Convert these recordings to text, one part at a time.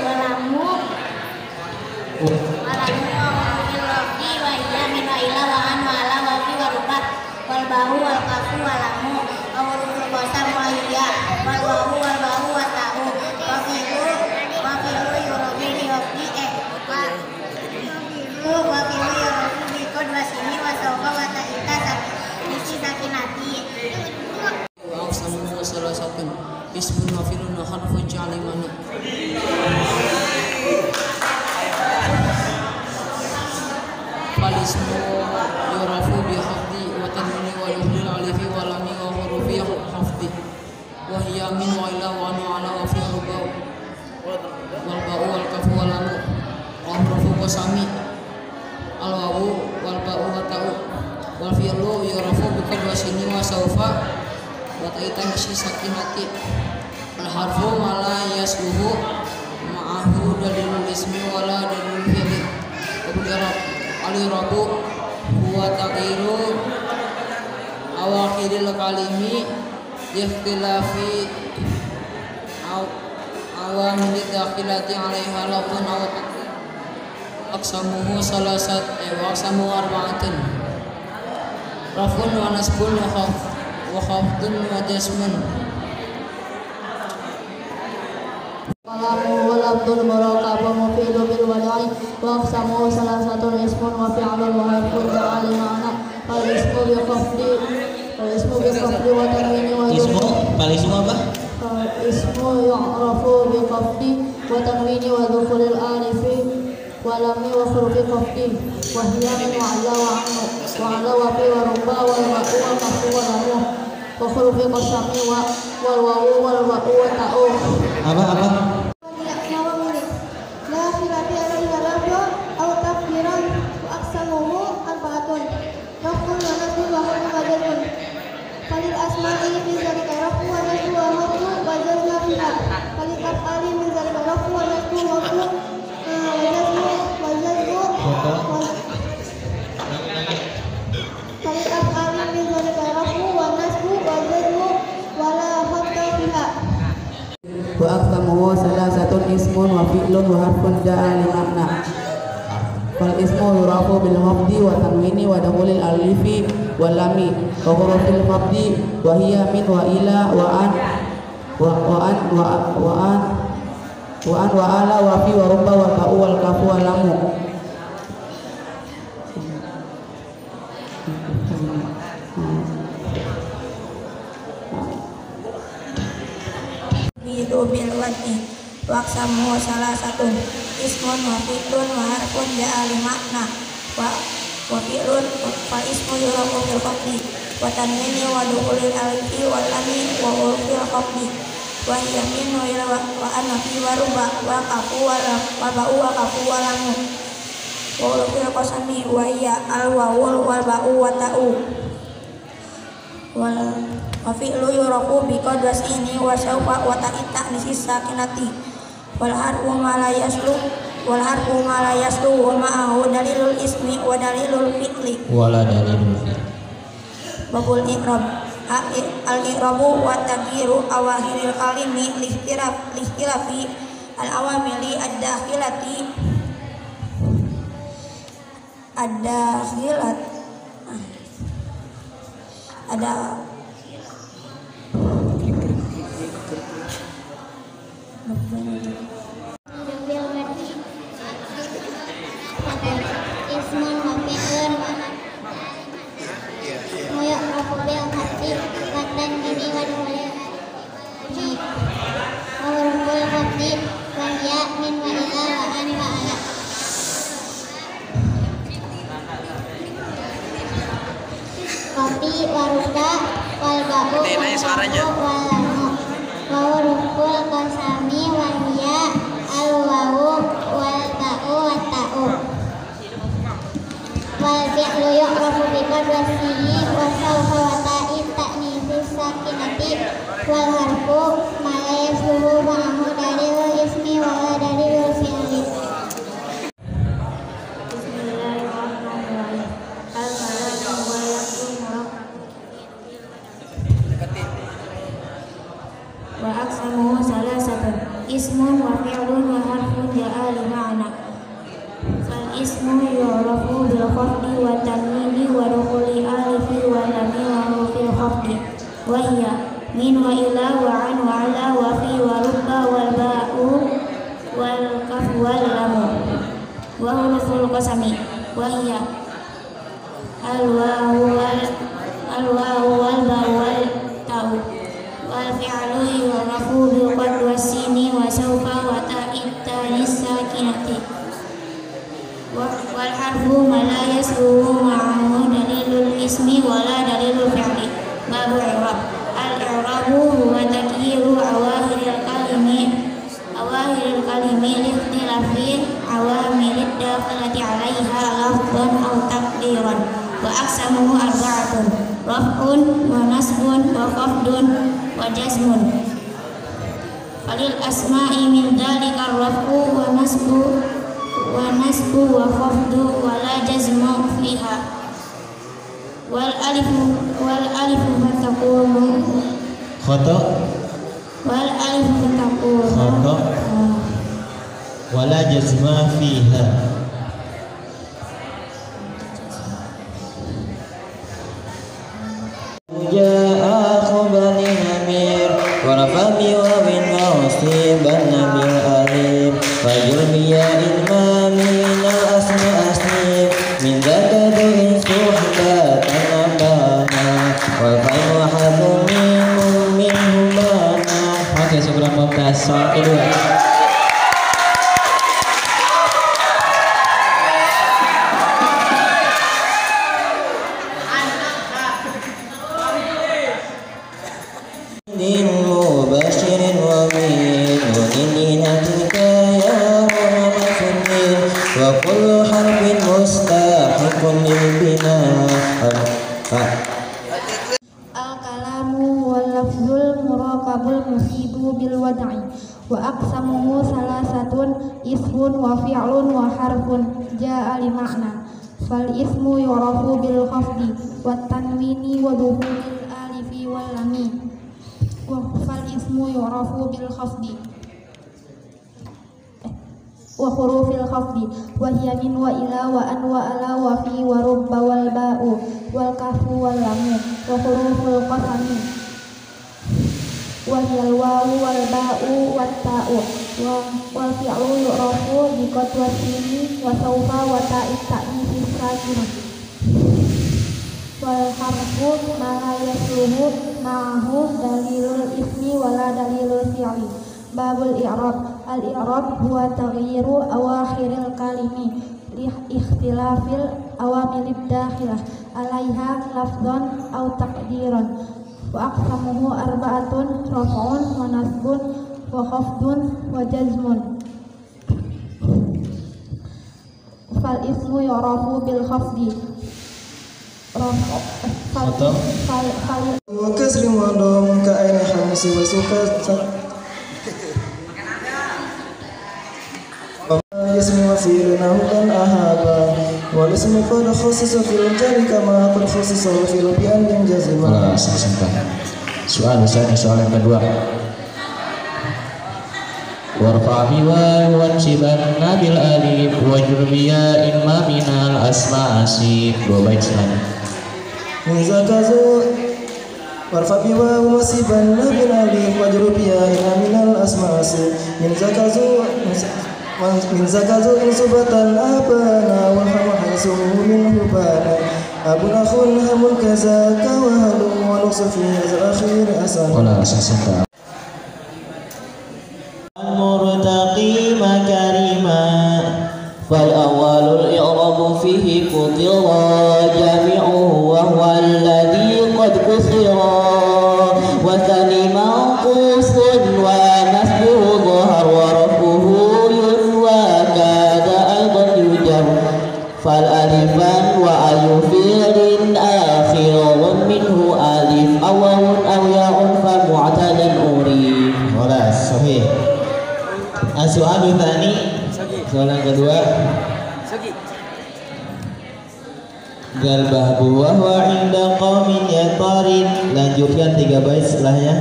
walamu Rofi wa iya min wa ila wa an wa ala wa fi wa rubat wal bahu wal kafu walamu wa huruful qasam wa iya wal wawu wal bahu wa ta'u wa fi'lu yurafi bi hafdi wa fi'lu yurafi bi qad wa sini wa sawfa wa ta'ita isi sakinati wa aqsamu salah satu ismun wa fi'lun wa harfun ja'alimana ismu yurafu bi hafdi wa tanwini wa yuhlil alifi wa lami wa hurufi hafdi wa hiya min wa ila wa anu ala wa fi rubau wal ba'u wal kafu wa lamu wa hurufu qasami al wawu wal ba'u wa ta'u wal fi'lu yurafu bi qad wa sini wa sawfa wa ta'itan isi sakinati al harfu mala yasluhu ma'ahu dalilul ismi wala dalilul fi'li wa al-i'rabu huwa taghyiru awakhiril kalimi ikhtilafi awamil dakhilati 'alaiha lafzun aw aqsamuhu salasat wa aqsamu arba'atin rafun wa nasbun wa khafdun wa jasmun Kalamu walabdul murakab wa mufidu bil wada'i wa aqsamu salah satu ismun wa fi'lun wa harfun ja'ali ma'na fal ismu bi khafdi wa tanwini wa ismu apa? Ismu yu'rafu bi khafdi wa tanwini wa dhukuril alifi wa lami wa hurufi khafdi wa hiya min wa ala wa annu wa ala wa fi wa ruba wa ma'u wa kafu wa lamu wa hurufi qasami wa wal wawu wal ba'u wa ta'u apa? Kalil asma'i min zalika rafu wa nasbu wa hafu wa jazma fiha kalil af'ali min zalika rafu wa nasbu wa hafu wa jazmu kalil af'ali min zalika rafu wa nasbu wa jazmu wa la hatta fiha wa aqsamuhu salasatun ismun wa fi'lun wa harfun ja'ali ma'na fal ismu yurafu bil hafdi wa tanwini wa dakhulil alifi wal lami wa hurufil hafdi wa hiya min wa ila wa an wa ala wa fi wa rubba wa ta'u wal kafu wal lamu bidu bil wadi waqsamu salah satu ismun wa fi'lun wa harfun ja'ali makna wa fi'lun fa ismu yurafu bil khafdi wa tanwini wa dukhulil alifi wal lami wa hurufil khafdi wa hiya min wa ila wa ana fi wa ruba wa kafu wa ba'u wa kafu wa lamu wa hurufil qasami wa hiya al wawul wal ba'u wa ta'u wa fi'lu yurafu bi qad wasini wa sawfa wa ta'ita nisis sakinati wal harfu ma la yaslu wa ma'ahu dalilul ismi wa dalilul fi'li wala dalilul fi'li babul i'rab al-i'rabu wa taghyiru awakhiril kalimi lihtilafi al-awamili ad-dakhilati ada ismun wa fi'lun wa yu'rafu bil khafdi wa tanwini wa dukhulil alifi wa hurufil khafdi wa hiya min wa ila wa an wa ala kopi wa ruba wal ba'u wal kafu wal lamu wa huruful qasami wa hiya al wawu wal ba'u wa ta'u wal fi'lu yu'rafu bi qad wasfihi wa sawfa wa ta'i ta'nisis sakinati wal harfu ma la yasluhu ma'ahu dalilul ismi wa la dalilul fi'li. Bismillahirrahmanirrahim. Al-malatu wa yakumullah wa aqsamuhu salasatan ismun wa fi'lun wa harfun المعنى فالاسم يعرف بالخفض والتنوين ودخول الألف واللام وحروف الخفض وهي من وإلى وعن وعلى وفي ورب والباء والكف واللام وحروف القسم وهي الواو والباء والتاء والفعل يعرف بالقد والسين وسوف وتاء التاء الساكنة والحرف ما لا يسلو معه دليل الاسم ولا دليل الفعل. باب الإعراب. الإعراب هو تغيير أواخر الكلم لاختلاف عوامل الداخلة عليها لفظا أو تقديرا وأقسامه أربعة: رفع ونصب وخفض وجزم. فللأسماء من ذلك الرفع ونصب وخفض ولا جزم فيها. والألف فتكون خطأ والألف فتكون خطأ ولا جزم فيها. جاء أخو بني نمير ورفع بواو ونصيبا بالألف فجربيا إما من الأسماء أسنيب من ذاك ذو صحبة نبانا والفعل وحذف منه بانا. Oke, sebelum membahas soal kedua. مبشر ومن ونينتك يا رمى وكل حرف مستحق للبناء. Al-kalamu wal lafzul murakabul musibu bil wad'i wa aqsamuhu salasatun ismun wa fi'lun wa harfun ja'a li ma'na. Fal ismu yu'rafu bil khafdi wat tanwini wa dukhulil alifi wal lami. Fal ismu yu'rafu bil khafdi wa hurufil khafdi wa hiya min wa ila wa an wa ala wa fi wa rubba wal ba'u wal kafu wal lamu wa huruful qasami wa hiya al wawu wal ba'u wat ta'u wal fi'lu yu'rafu bi qadwatini wa sawfa wa ta'it ta'nisi sakinah wal harfu ma la yasluhu ma'ahu dalilul ismi wala dalilul fi'li. Babul i'rab. Al-i'rab huwa taghyiru awakhiril kalimi li ikhtilafil awamilid dakhilah alaiha lafdhan aw taqdiran wa aqsamuhu arba'atun: raf'un wa nasbun wa khafdun wa jazmun. Fal ismu yu'rafu bil khafdi wa kasri wa dom ka aini hamsi wa sukat ismi wa fi'luna hudan ahaba wal ismu qad khussisa fil jari kama qad khussisa fil bi'an bin jazima. Soal yang kedua. Warfa biwa wansiban nabil alif wajrubiya imma minal asma asif. 2 bait selanjutnya. Min zakazu warfa biwa wansiban nabil alif wajrubiya imma minal asma asif. Min zakazu insubatan abana wa hamasuhu min hubana abun akhun hamun kazaka wa halum wa nuqsafi hazal akhir asan. Murtaqi makarima fal awalul i'rabu fihi qutira jami'uhu wa huwa alladhi qad kusira wa thani ma'qusun wa nasbuhu dhahar wa rabbuhu yunwa kada aidan yujar fal alifan wa ayu fi'lin akhirun minhu alif awawun aw ya'un fa mu'tadan urif. Wala sahih. As-su'alu tsani, soal yang kedua. Gal bahbu wa huwa inda qaumin yatarid. Lanjutkan 3 bait setelahnya.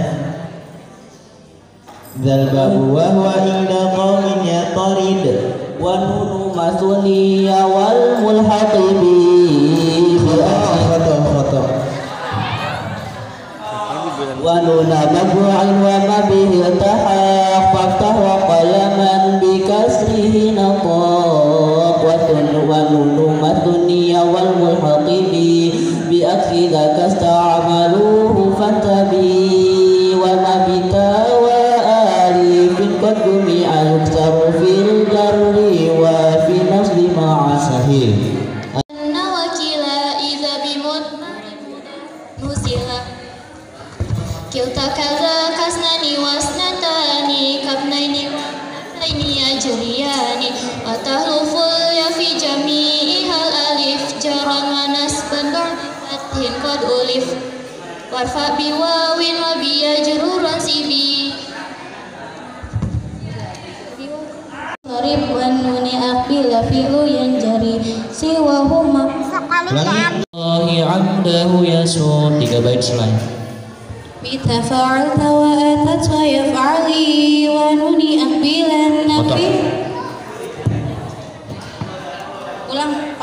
Gal bahbu wa huwa inda qaumin yatarid wa nunu masuniya wal mulhaqibi wa nuna majmu'in wa ma bihi iltahaq faftah wa qalaman bi kasrihi nataq wa nunu masuniya wal mulhaqibi bi aksi dzaka sta'maluhu fantabi wa ma bitawa alifin qad jumi'a yuksaru fil jarri wa fi nasbi ma'a sahih kilta kaza kasnani wasnatani kabnaini waini ajriyani wa tahluful ya fi jami'ihal alif jaran wa nasban ba'datin qad ulif warfa bi wawin wa bi ajruran sibi qarib wa nuni aqbil fi'lu yanjari siwa huma Allahi 'abdahu yasun 3 bait selain Bita fa'alta wa atat wa yaf'ali wa nuni akbilan nafi ulang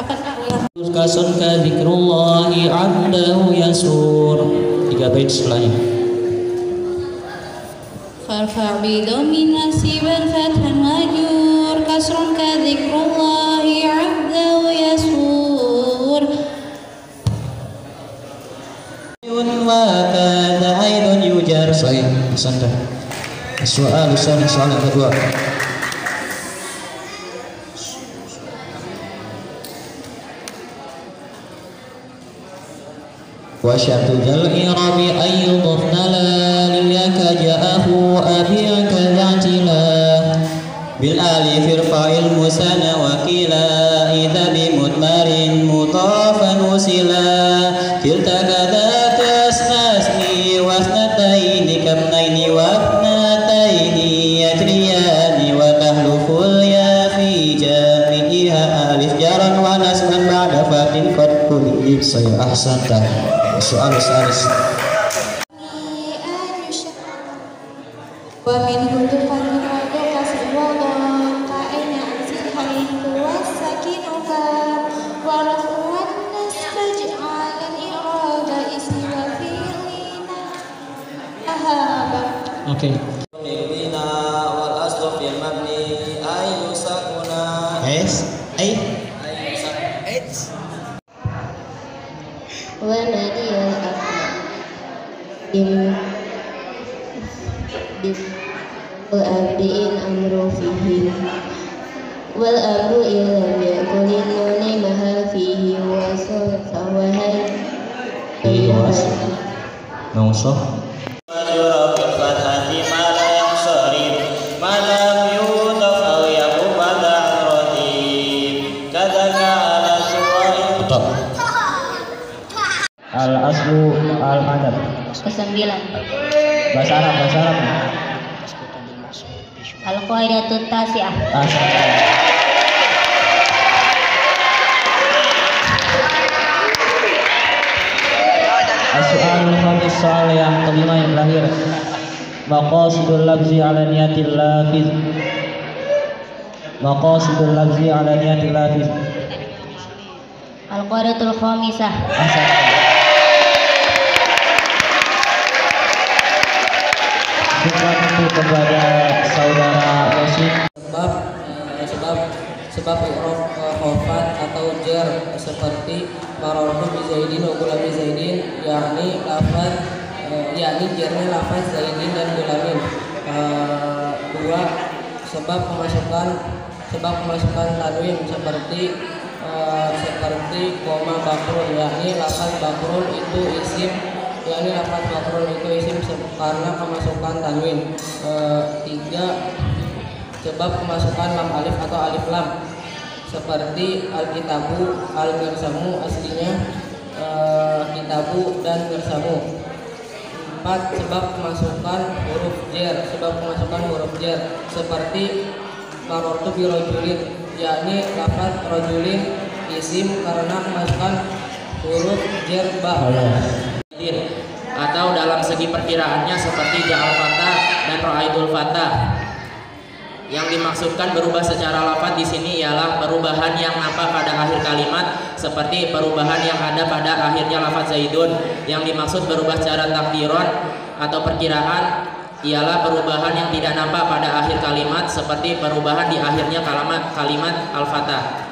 kasun ka zikrullahi 'abdahu yasur 3 bait selain farfa' bi dhammin nasiban fathan majur kasrun ka zikrullahi 'abdahu yasur wa kana aidun yujar selain santai soal yang kedua wa syatu jal i'rabi ayyudhna la liyaka ja'ahu abiyaka za'tila bil alif irfa'il musana wa qila idza bi mudmarin mudhafan usila kilta kadaka asnasni wasnataini kabnaini wabnataini yajriyani wa tahluful ya fi jami'iha alif jaran wa nasban ba'da fatin qad kulib saya ahsanta soal wa min hudufan wa kasr wa dhamma ka'ina ansil haithu wasakinu wa rafu'an nastaj'alan i'rada ismi wa fi'lina ahaba oke bina wal aslu fil mabni ayu sakuna wa nadiyal wa abdiin amru fihi wal amru ilam yakulin nuni maha fihi wa sawahai nausah majura fil fathati ma la yansarif ma lam yudaf aw yakun pada rotib kadaka ala suwain tetap al aslu al adab 9 bahasa Arab al-qaidatut tasi'ah As-soalul khamis soal yang kelima yang terakhir maqasidul lafzi ala niyatil lafiz al-qaidatul khamisah Syukur kepada saudara Yosin sebab i'rab khafat atau jar seperti marartu bi zaidin wa gulamin zaidin yakni jarnya lafaz zaidin dan gulamin. 2 sebab pemasukan tanwin seperti koma bakrun yakni lafaz bakrun itu isim karena pemasukan tanwin. 3 sebab pemasukan lam alif atau alif lam seperti al-kitabu, al-mirsamu aslinya kitabu dan mirsamu. 4 sebab pemasukan huruf jar seperti marartu bi rajulin yakni lafaz rajulin isim karena pemasukan huruf jar ba. Atau dalam segi perkiraannya seperti ja'al fata dan ra'aitul fata. Yang dimaksudkan berubah secara lafaz di sini ialah perubahan yang nampak pada akhir kalimat seperti perubahan yang ada pada akhirnya lafaz Zaidun. Yang dimaksud berubah secara takdiron atau perkiraan ialah perubahan yang tidak nampak pada akhir kalimat seperti perubahan di akhirnya kalimat Al-Fatah.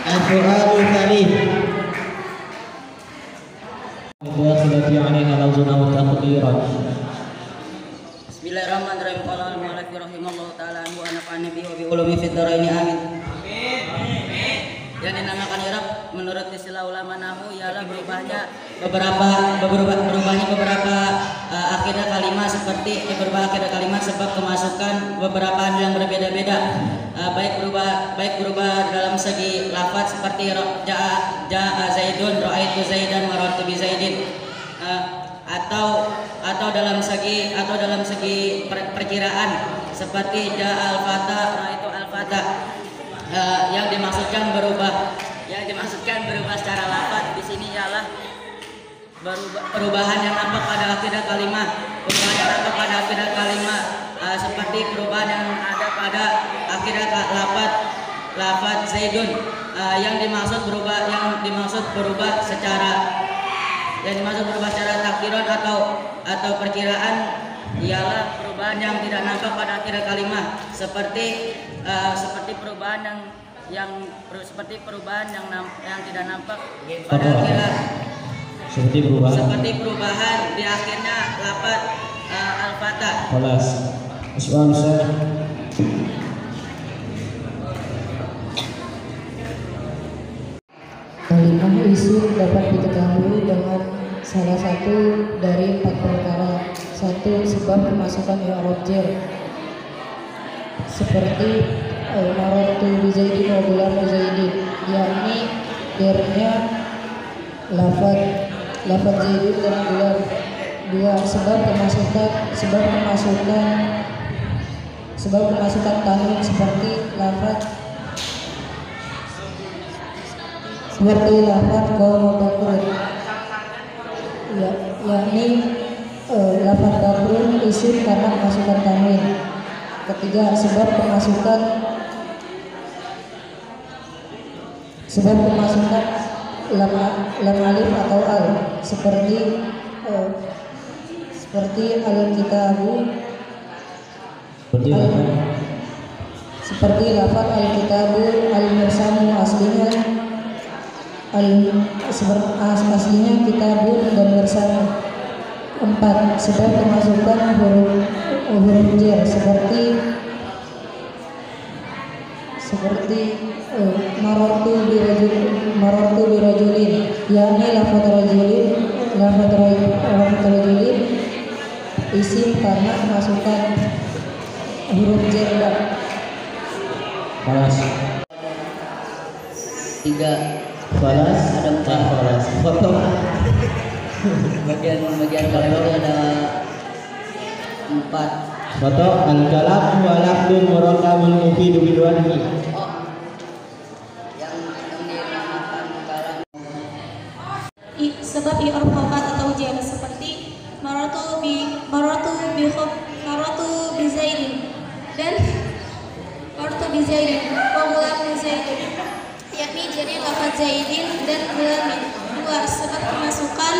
Al-Qur'anul Karim. Bismillahirrahmanirrahim. Qala al-mu'allif rahimahullahu taala wa nafa'ani bihi wa bi ulumi fid dharain amin. Yang dinamakan i'rab menurut istilah ulama nahwu ialah berubahnya beberapa akhirnya kalimat seperti berubah akhirnya kalimat sebab kemasukan beberapa yang berbeda-beda, baik berubah dalam segi lafaz seperti ja'a Zaidun, ra'aitu Zaidan, marartu bi Zaidin, atau dalam segi perkiraan seperti ja'a al-fatah, ra'aitu al-fatah. Yang dimaksudkan berubah secara lafaz di sini ialah perubahan yang nampak pada akhir kalimat, seperti perubahan yang ada pada akhir lafaz Zaidun. Yang dimaksud berubah secara takdiran atau perkiraan ialah perubahan yang tidak nampak pada akhir kalimat, seperti perubahan yang tidak nampak pada akhir, seperti perubahan di akhirnya lafaz Al-Fatah. Kalimah isim dapat diketahui dengan salah satu dari 4 perkara. 1. Sebab kemasukan i'rab jar, seperti marartu bi Zaidin wa gulam Zaidin, yakni jarnya lafaz Zaidin dan gulam. 2. Sebab kemasukan tanwin seperti lafaz qaum bakrun, yakni lafaz bakrun isim karena kemasukan tanwin. 3. Sebab kemasukan lam alif atau al, seperti lafaz al-kitabu al-mirsamu aslinya kitabun dan mirsamu. 4. Sebab kemasukan huruf jar seperti marartu birajulin, yakni lafaz rajulin isim karena kemasukan huruf jar. 3. Ada 4 foto. bagian kalimat ada 4 foto. Al-kalam wa lafdun murakabun mufidu bidwani. Sebab i'rab khabar atau jar seperti marartu bi Zaidin dan marartu bi Zaidin wa gulam Zaidin, yakni jarnya lafaz Zaidin dan gulamin. 2. Sebab kemasukan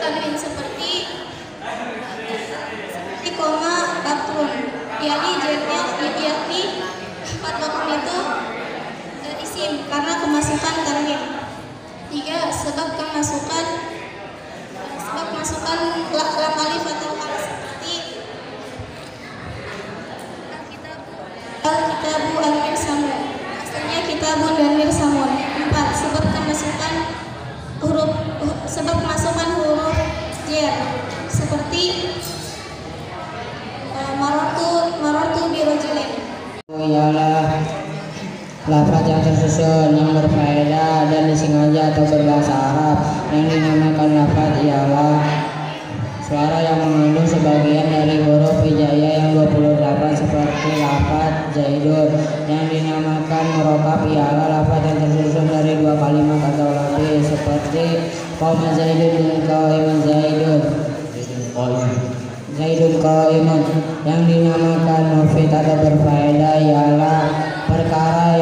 tanwin seperti koma bakrun, yakni lafaz bakrun itu isim karena kemasukan tanwin. 3. Sebab kemasukan lam alif atau al seperti al-kitabu al-mirsamu, aslinya kitabun dan mirsamun. 4. Sebab kemasukan huruf jar seperti marartu bi rajulin. Ialah lafaz yang tersusun, yang berfaedah dan disengaja atau berbahasa Arab. Yang dinamakan lafaz ialah suara yang mengandung sebagian dari huruf hijaiyah yang 28 seperti lafaz Zaidun. Yang dinamakan murakab ialah lafaz yang tersusun dari 2 kalimat atau lebih seperti qaum Zaidun dan qaum Zaidun. Zaidun qaimun. Yang dinamakan mufid atau berfaedah ialah perkara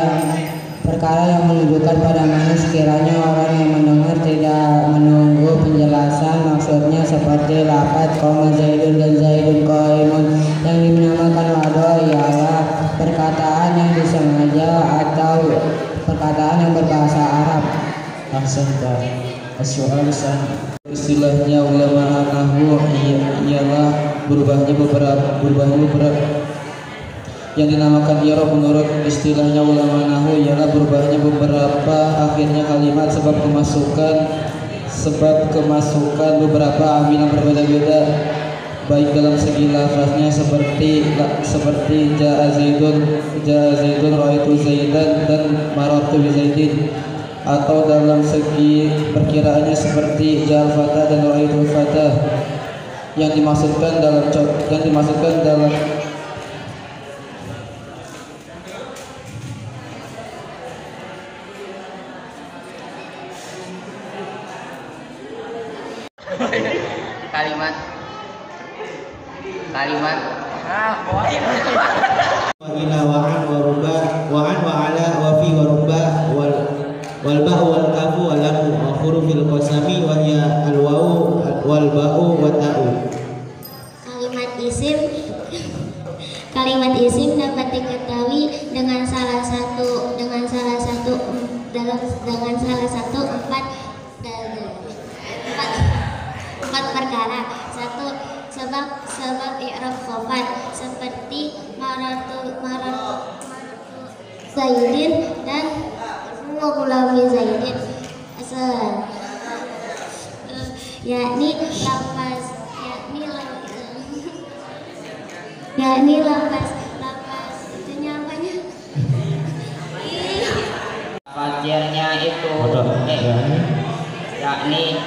yang menunjukkan pada mana sekiranya orang yang mendengar tidak menunggu penjelasan maksudnya, seperti lafaz qoma Zaidun dan Zaidun qaimun. Yang dinamakan wado ialah perkataan yang disengaja atau perkataan yang berbahasa Arab. Ahsanta. As-soal istilahnya ulama nahwu ialah berubahnya beberapa yang dinamakan i'rab menurut istilahnya ulama nahwu ialah berubahnya beberapa akhirnya kalimat sebab kemasukan beberapa amil yang berbeda-beda baik dalam segi lafaznya seperti ja'a Zaidun ra'aitu Zaidan dan marartu bi Zaidin, atau dalam segi perkiraannya seperti ja'al fata dan ra'aitu fata yang dimaksudkan dalam kalimat ila wa'an wa ruba wa'an wa ala wa fi wa ruba wal ba'u wal kafu wal lamu wa hurufil qasami wa hiya al wawu wal ba'u wa ta'u. Kalimat isim dapat diketahui dengan salah satu empat perkara. Satu, sebab i'rab khafat seperti marartu Zaidin dan gulami Zaidin, yakni lafaz itunya apanya? Fajarnya itu yakni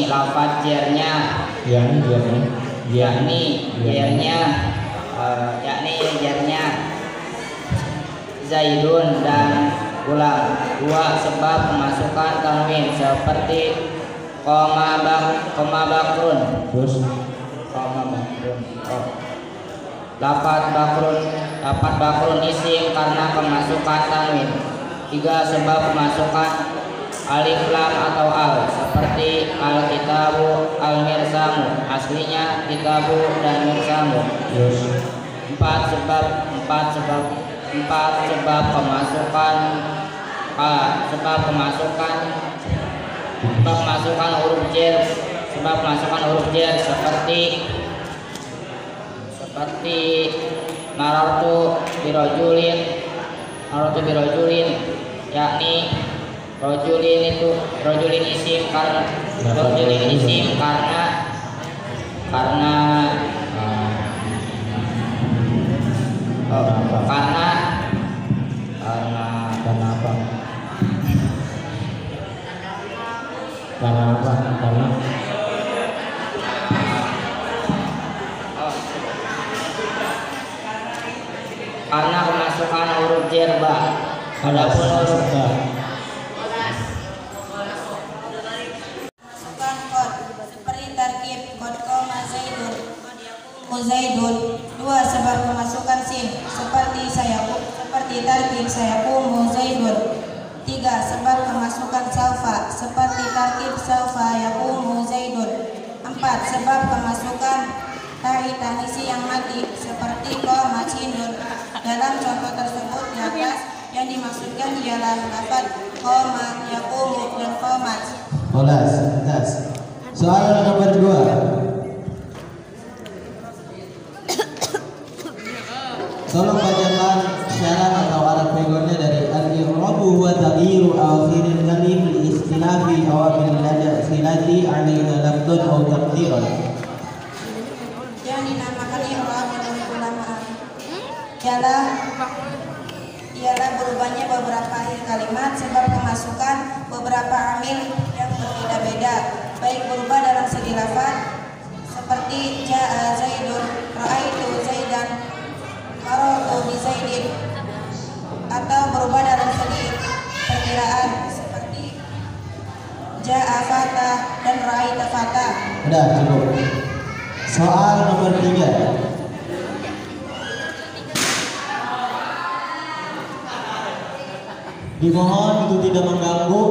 lafaz jarnya Zaidun dan ulang. Dua, sebab kemasukan tanwin seperti koma bakrun. Lafaz bakrun isim karena kemasukan tanwin. Tiga, sebab kemasukan alif lam atau al seperti al-kitabu al-mirsamu, aslinya kitabu dan mirsamu. Empat, sebab kemasukan huruf jar seperti marartu birojulin, yakni rojulin isim karena kemasukan huruf jar ba. Adapun huruf seperti tarkib qad qama Zaidun, qad yaqumu Zaidun. Dua, sebab kemasukan sin seperti tarkib sayaqumu Zaidun. Tiga, sebab kemasukan saufa seperti tarkib saufa yaqumu Zaidun. Empat, sebab kemasukan ta'i tanisi yang mati seperti qama Hindun. Dalam contoh tersebut di atas yang dimaksudkan ialah lafaz qama, yaqumu dan qamat. Soal nomor 2. Tolong bacakan syarat atau araf pegangnya dari al-i'rabu wa taghyiru akhiril kalim li istilafi awamil silati 'alaiha lafdun aw taqdiran. Yang dinamakan i'rab oleh ulama ialah berubahnya beberapa akhir kalimat sebab kemasukan beberapa amil yang berbeda-beda, baik berubah dalam segi lafaz seperti ja'a Zaidun, ra'aitu Zaidan, marartu bi Zaidin, atau berubah dalam segi perkiraan seperti ja'a Fata, dan ra'aita fata. Udah cukup. Soal nomor 3. Dimohon untuk tidak mengganggu.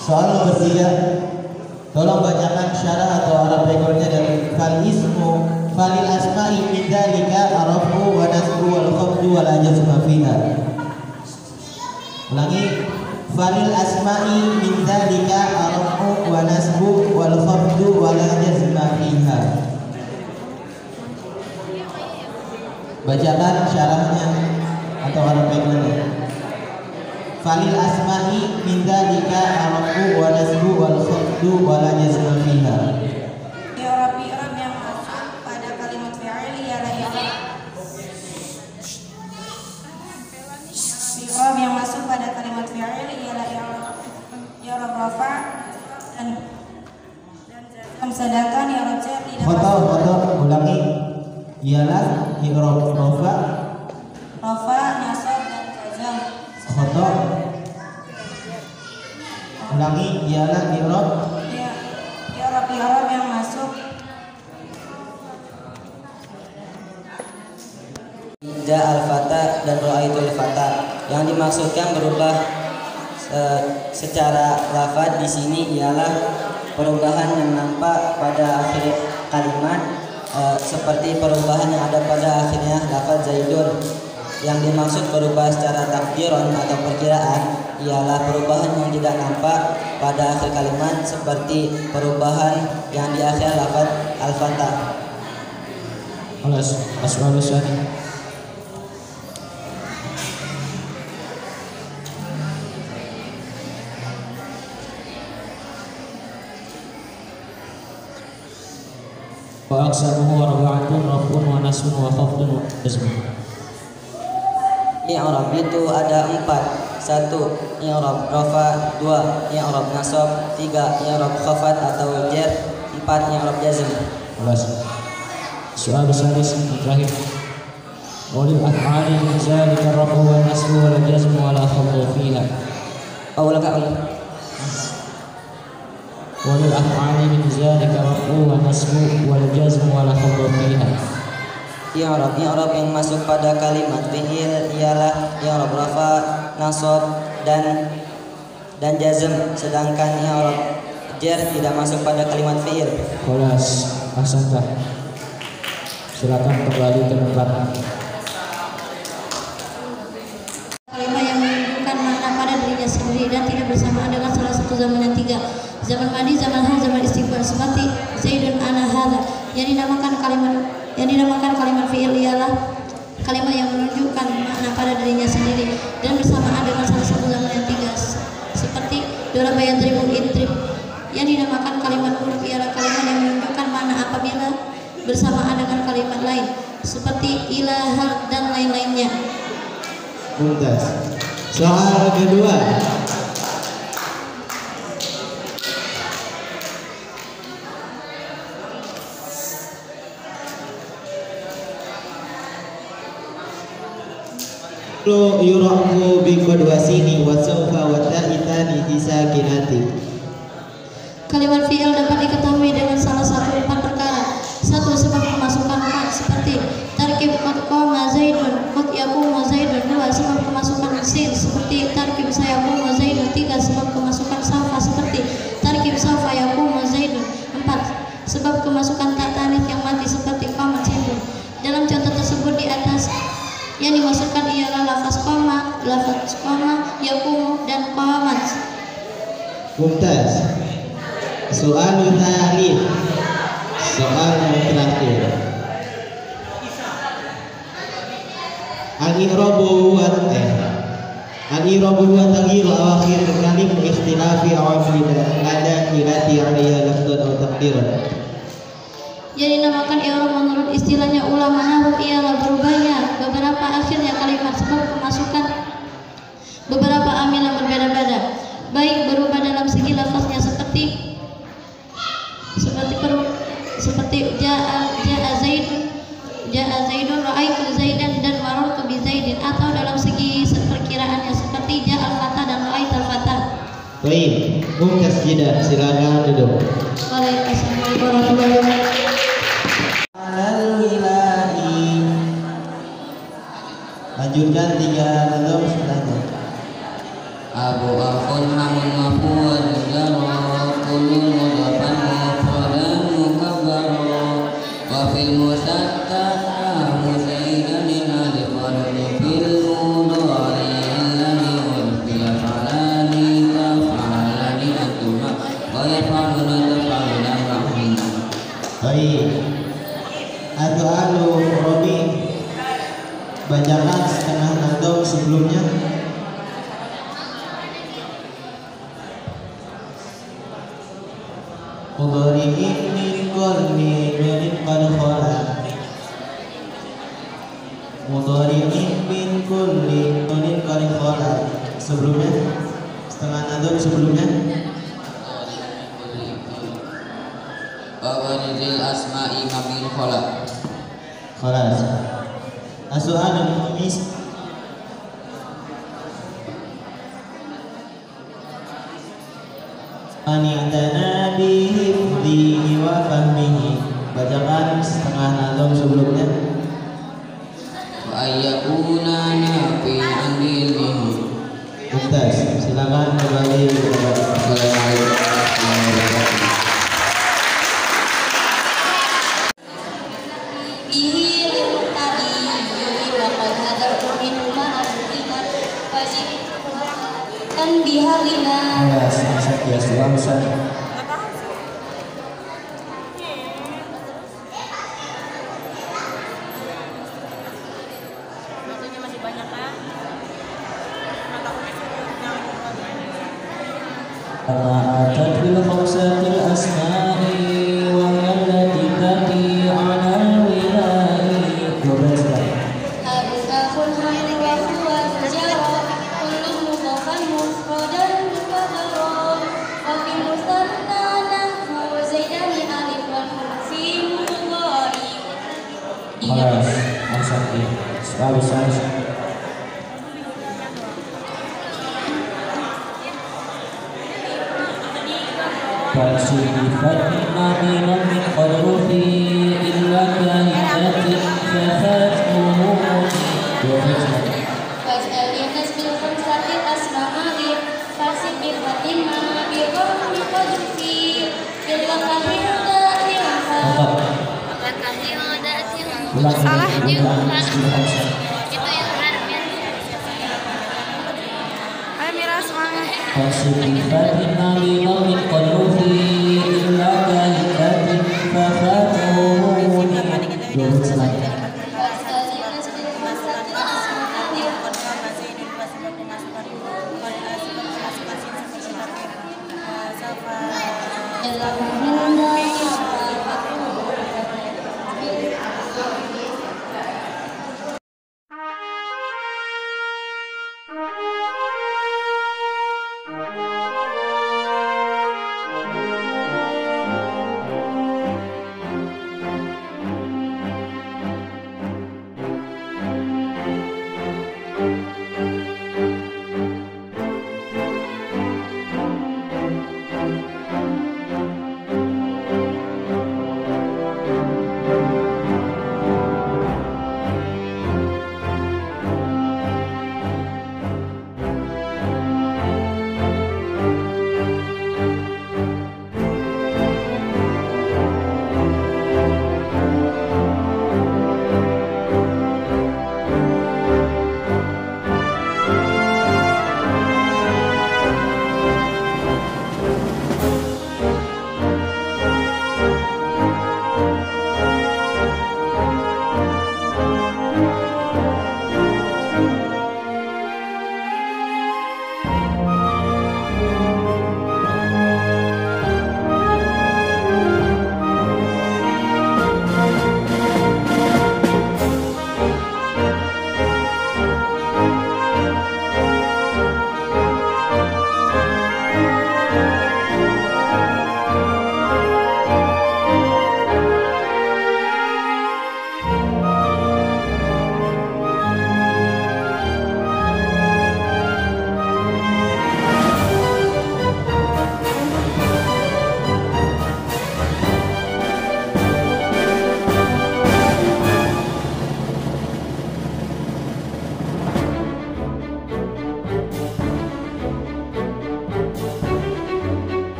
Soal nomor 3. Tolong bacakan syarah atau arab rekornya dari falil asma'i min dzalika arafu wa nasbu wal khafdu wal jazma fiha. Ulangi. Falil asma'i min dzalika arafu wa nasbu wal khafdu wal jazma fiha. Bacakan syarahnya atau arab rekornya. Falil asma'i min dzalika arafu wa nasbu wal khafdu wal jazma fiha. I'rab yang masuk pada kalimat fi'il ialah i'rab yang masuk pada kalimat fi'il ialah i'rab rafa dan jazm, sedangkan i'rab jar tidak masuk. Ulangi. Ialah i'rab rafa, nasab dan jazm. khoto. Ulangi. Ialah i'rab yang masuk Ja al-fata dan ra'aitul fata. Yang dimaksudkan berubah secara lafaz di sini ialah perubahan yang nampak pada akhir kalimat, seperti perubahan yang ada pada akhirnya lafaz Zaidun. Yang dimaksud berubah secara takdiran atau perkiraan ialah perubahan yang tidak nampak pada akhir kalimat, seperti perubahan yang di akhir lafaz al-fatah. Wa aqsamuhu arba'atun raf'un wa nasbun wa khafdun wa jazmun. I'rab itu ada 4. 1. I'rab rafa. 2. I'rab nasab. 3. I'rab khafat atau jar. 4. I'rab jazm. Soal salis terakhir. Walil af'ali min zalika rafu wa nasbu wa jazm wa la khafdu fiha. Walil af'ali min zalika rafu wa nasbu wal jazm wa la khafdu fiha. I'rab yang masuk pada kalimat fi'il ialah i'rab rafa, nasab dan jazm, sedangkan i'rab jar tidak masuk pada kalimat fi'il. Ahsantah. Silakan kembali ke tempat. Kalimat yang menunjukkan makna pada dirinya sendiri dan tidak bersamaan dengan salah satu zaman yang 3. Zaman madi, zaman hal, zaman istiqbal, seperti Zaidun ana hadza. Yang dinamakan kalimat fi'il ialah kalimat yang menunjukkan makna pada dirinya sendiri dan bersamaan dengan salah satu zaman yang 3, seperti daraba yadribu idrib. Yang dinamakan kalimat huruf ialah kalimat yang menunjukkan makna apabila bersamaan dengan kalimat lain, seperti ilaha dan lain-lainnya. Mumtaz. Soal kedua. Yuraku bi qadwasini wa sawfa wa ta'itani hisakinati. Kalimat fi'il dapat diketahui dengan salah satu 4 perkara. 1. Sebab kemasukan mat, seperti tarkib qad qama zaidun, qad yaqumu zaidun. 2. Sebab kemasukan sin, seperti tarkib sayaqumu zaidun. 3. Sebab kemasukan sawfa, seperti tarkib sawfa yaqumu zaidun. 4. Sebab kemasukan tak tanis yang mati, seperti qamat zaidun. Dalam contoh tersebut di atas, yang dimaksudkan ialah lafaz qama, yaqumu dan qamat. Mumtaz. Soal terakhir. Soal yang terakhir. Al-i'rabu wa taghyir awakhir kalim ikhtilafi awamil ada irati 'alayha lafdun aw taqdiran. Yang dinamakan i'rab menurut istilahnya ulama nahwu ialah berubahnya beberapa akhirnya kalimat sebab kemasukan beberapa amil yang berbeda-beda, baik berubah dalam segi lafaznya seperti ja'a zaidun ra'aitu zaidan dan marartu bi zaidin, atau dalam segi perkiraannya seperti ja'a al-fata dan ra'aitu al-fata. Mukasjidah, silakan duduk. Waalaikumsalam warahmatullahi wabarakatuh. Al-wilahi. Lanjutkan 3 nadom setelahnya. Abu akhun hamun maf'ul jaro kulun mudhafan mufradan mukabbaro wa fil musattara muzaidan alif wa fil mudhari alladhi ulfiya falani tafalani antuma wa yafaluna tafaluna rahim. Baik. Adu Robi, bacakan setengah nadom sebelumnya. Mudhari'in min kulli nunin qad khala. Mudhari'in min kulli nunin qad khala. Sebelumnya, setengah nadom sebelumnya. Wawanizil asma'i mamin khala. Khalas. As-su'alul khamis. An'atana bihifdihi wa fahmihi. Bacakan setengah nadom sebelumnya. Wa ayyakuna nafi'an ilmihi. Mumtaz, silakan kembali kepada kan bihalina. Ya, Ustaz. Atat bil khamsatil asma'i wa allati tati 'ala al-wila'i. Abu akhun hamun wa huwa jaro kullu mudhafan mufradan mukabbaro wa fil musanna nahwu zaidan alif wa fi mudhari. Khalas, ansaki. Habis. فَسُلِفَتْنَا بِنَمٍ قَدْرُفِي إِلَّا كَهِنَةٍ فَخَاتْمُهُمُنِ. Fas'alinas bil khamsatil asma'i fasib bi fatima bi ghammi qadfi illa Salah juga. Itu yang harap ya. Ayo Mira semangat. Fasifatina limamin qadrufi illa kahikatin fafatuhuni. Jurut selagi.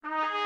Thank you.